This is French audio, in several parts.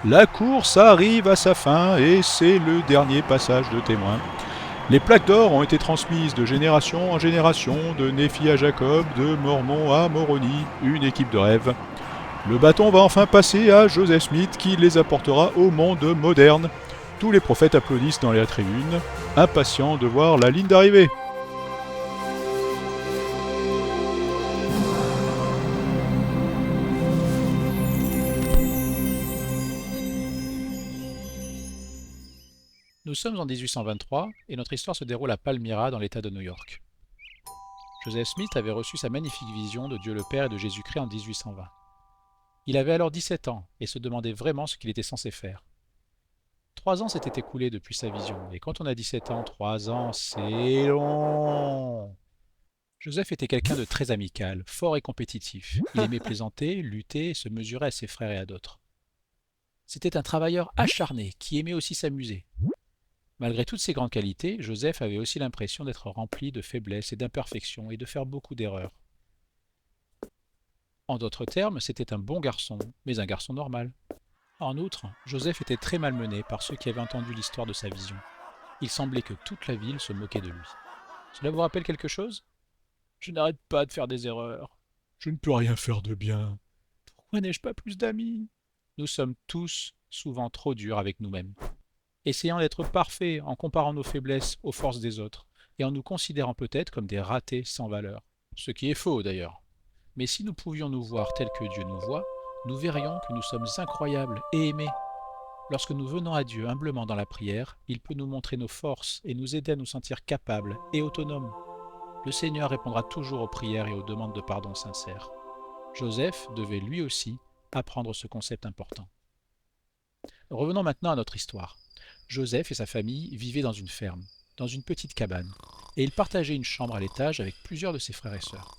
La course arrive à sa fin et c'est le dernier passage de témoin. Les plaques d'or ont été transmises de génération en génération, de Néphi à Jacob, de Mormon à Moroni, une équipe de rêve. Le bâton va enfin passer à Joseph Smith qui les apportera au monde moderne. Tous les prophètes applaudissent dans les tribunes, impatients de voir la ligne d'arrivée. Nous sommes en 1823 et notre histoire se déroule à Palmyra dans l'État de New York. Joseph Smith avait reçu sa magnifique vision de Dieu le Père et de Jésus-Christ en 1820. Il avait alors 17 ans et se demandait vraiment ce qu'il était censé faire. 3 ans s'étaient écoulés depuis sa vision, et quand on a 17 ans, 3 ans, c'est long. Joseph était quelqu'un de très amical, fort et compétitif. Il aimait plaisanter, lutter et se mesurer à ses frères et à d'autres. C'était un travailleur acharné qui aimait aussi s'amuser. Malgré toutes ses grandes qualités, Joseph avait aussi l'impression d'être rempli de faiblesses et d'imperfections et de faire beaucoup d'erreurs. En d'autres termes, c'était un bon garçon, mais un garçon normal. En outre, Joseph était très malmené par ceux qui avaient entendu l'histoire de sa vision. Il semblait que toute la ville se moquait de lui. Cela vous rappelle quelque chose? Je n'arrête pas de faire des erreurs. Je ne peux rien faire de bien. Pourquoi n'ai-je pas plus d'amis? Nous sommes tous souvent trop durs avec nous-mêmes, essayant d'être parfaits en comparant nos faiblesses aux forces des autres, et en nous considérant peut-être comme des ratés sans valeur. Ce qui est faux d'ailleurs. Mais si nous pouvions nous voir tels que Dieu nous voit, nous verrions que nous sommes incroyables et aimés. Lorsque nous venons à Dieu humblement dans la prière, il peut nous montrer nos forces et nous aider à nous sentir capables et autonomes. Le Seigneur répondra toujours aux prières et aux demandes de pardon sincères. Joseph devait lui aussi apprendre ce concept important. Revenons maintenant à notre histoire. Joseph et sa famille vivaient dans une ferme, dans une petite cabane, et ils partageaient une chambre à l'étage avec plusieurs de ses frères et sœurs.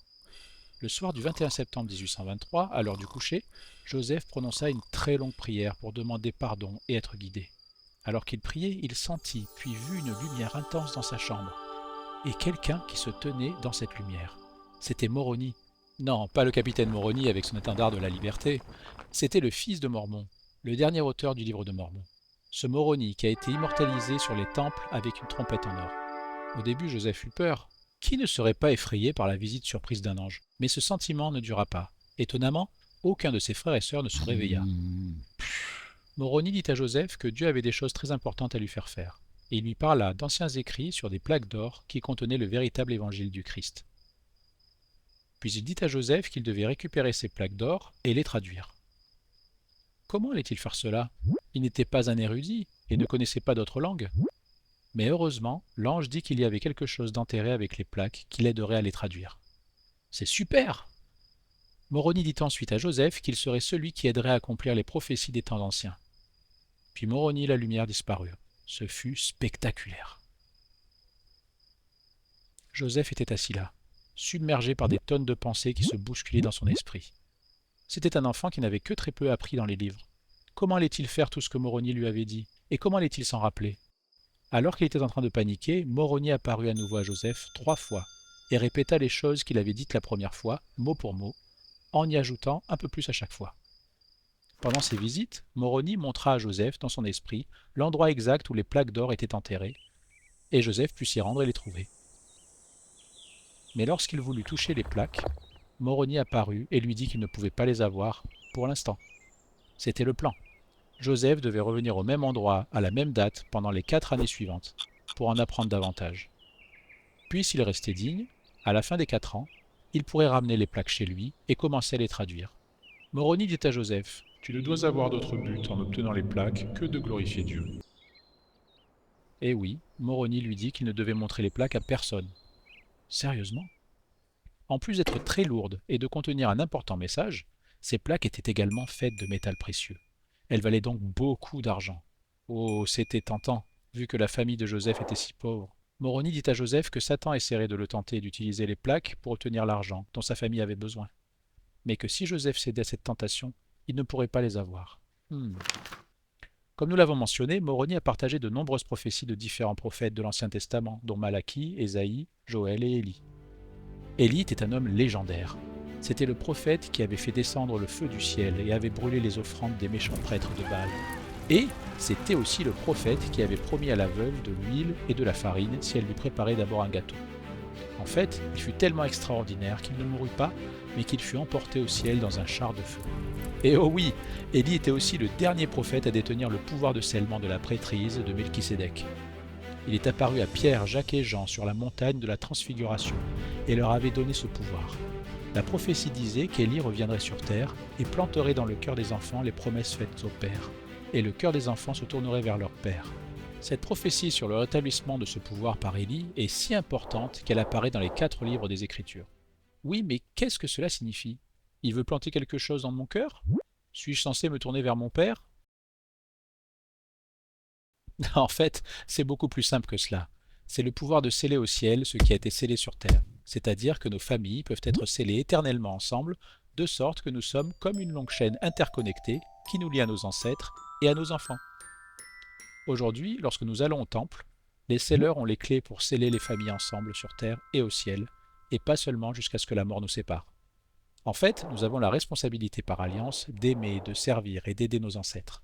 Le soir du 21 septembre 1823, à l'heure du coucher, Joseph prononça une très longue prière pour demander pardon et être guidé. Alors qu'il priait, il sentit puis vit une lumière intense dans sa chambre, et quelqu'un qui se tenait dans cette lumière. C'était Moroni. Non, pas le capitaine Moroni avec son étendard de la liberté. C'était le fils de Mormon, le dernier auteur du livre de Mormon. Ce Moroni qui a été immortalisé sur les temples avec une trompette en or. Au début, Joseph eut peur. Qui ne serait pas effrayé par la visite surprise d'un ange? Mais ce sentiment ne dura pas. Étonnamment, aucun de ses frères et sœurs ne se réveilla. Moroni dit à Joseph que Dieu avait des choses très importantes à lui faire faire, et il lui parla d'anciens écrits sur des plaques d'or qui contenaient le véritable évangile du Christ. Puis il dit à Joseph qu'il devait récupérer ces plaques d'or et les traduire. Comment allait-il faire cela? Il n'était pas un érudit et ne connaissait pas d'autres langues. Mais heureusement, l'ange dit qu'il y avait quelque chose d'enterré avec les plaques qui l'aiderait à les traduire. C'est super! Moroni dit ensuite à Joseph qu'il serait celui qui aiderait à accomplir les prophéties des temps anciens. Puis Moroni, la lumière disparut. Ce fut spectaculaire. Joseph était assis là, submergé par des tonnes de pensées qui se bousculaient dans son esprit. C'était un enfant qui n'avait que très peu appris dans les livres. Comment allait-il faire tout ce que Moroni lui avait dit? Et comment allait-il s'en rappeler? Alors qu'il était en train de paniquer, Moroni apparut à nouveau à Joseph 3 fois et répéta les choses qu'il avait dites la première fois, mot pour mot, en y ajoutant un peu plus à chaque fois. Pendant ces visites, Moroni montra à Joseph, dans son esprit, l'endroit exact où les plaques d'or étaient enterrées, et Joseph put s'y rendre et les trouver. Mais lorsqu'il voulut toucher les plaques, Moroni apparut et lui dit qu'il ne pouvait pas les avoir, pour l'instant. C'était le plan. Joseph devait revenir au même endroit, à la même date, pendant les 4 années suivantes, pour en apprendre davantage. Puis, s'il restait digne, à la fin des 4 ans, il pourrait ramener les plaques chez lui et commencer à les traduire. Moroni dit à Joseph: Tu ne dois avoir d'autre but en obtenant les plaques que de glorifier Dieu. Eh oui, Moroni lui dit qu'il ne devait montrer les plaques à personne. Sérieusement? En plus d'être très lourdes et de contenir un important message, ces plaques étaient également faites de métal précieux. Elles valaient donc beaucoup d'argent. Oh, c'était tentant, vu que la famille de Joseph était si pauvre. Moroni dit à Joseph que Satan essaierait de le tenter d'utiliser les plaques pour obtenir l'argent dont sa famille avait besoin, mais que si Joseph cédait à cette tentation, il ne pourrait pas les avoir. Comme nous l'avons mentionné, Moroni a partagé de nombreuses prophéties de différents prophètes de l'Ancien Testament, dont Malachie, Ésaïe, Joël et Élie. Élie était un homme légendaire. C'était le prophète qui avait fait descendre le feu du ciel et avait brûlé les offrandes des méchants prêtres de Baal. Et c'était aussi le prophète qui avait promis à la veuve de l'huile et de la farine si elle lui préparait d'abord un gâteau. En fait, il fut tellement extraordinaire qu'il ne mourut pas, mais qu'il fut emporté au ciel dans un char de feu. Et oh oui, Élie était aussi le dernier prophète à détenir le pouvoir de scellement de la prêtrise de Melchisédek. Il est apparu à Pierre, Jacques et Jean sur la montagne de la Transfiguration et leur avait donné ce pouvoir. La prophétie disait qu'Élie reviendrait sur terre et planterait dans le cœur des enfants les promesses faites au Père, et le cœur des enfants se tournerait vers leur Père. Cette prophétie sur le rétablissement de ce pouvoir par Élie est si importante qu'elle apparaît dans les 4 livres des Écritures. Oui, mais qu'est-ce que cela signifie? Il veut planter quelque chose dans mon cœur? Suis-je censé me tourner vers mon Père? En fait, c'est beaucoup plus simple que cela. C'est le pouvoir de sceller au ciel ce qui a été scellé sur terre. C'est-à-dire que nos familles peuvent être scellées éternellement ensemble, de sorte que nous sommes comme une longue chaîne interconnectée qui nous lie à nos ancêtres et à nos enfants. Aujourd'hui, lorsque nous allons au temple, les scelleurs ont les clés pour sceller les familles ensemble sur terre et au ciel, et pas seulement jusqu'à ce que la mort nous sépare. En fait, nous avons la responsabilité par alliance d'aimer, de servir et d'aider nos ancêtres.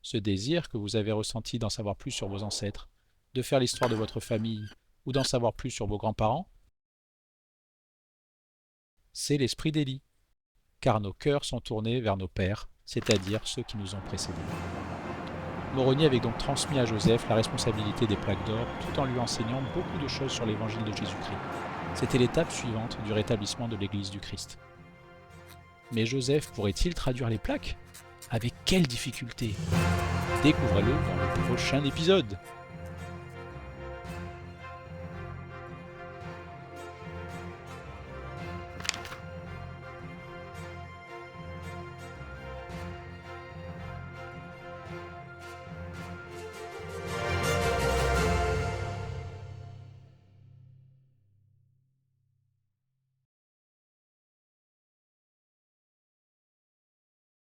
Ce désir que vous avez ressenti d'en savoir plus sur vos ancêtres, de faire l'histoire de votre famille ou d'en savoir plus sur vos grands-parents, c'est l'esprit d'Élie, car nos cœurs sont tournés vers nos pères, c'est-à-dire ceux qui nous ont précédés. Moroni avait donc transmis à Joseph la responsabilité des plaques d'or tout en lui enseignant beaucoup de choses sur l'évangile de Jésus-Christ. C'était l'étape suivante du rétablissement de l'Église du Christ. Mais Joseph pourrait-il traduire les plaques? Avec quelle difficulté? Découvrez-le dans le prochain épisode.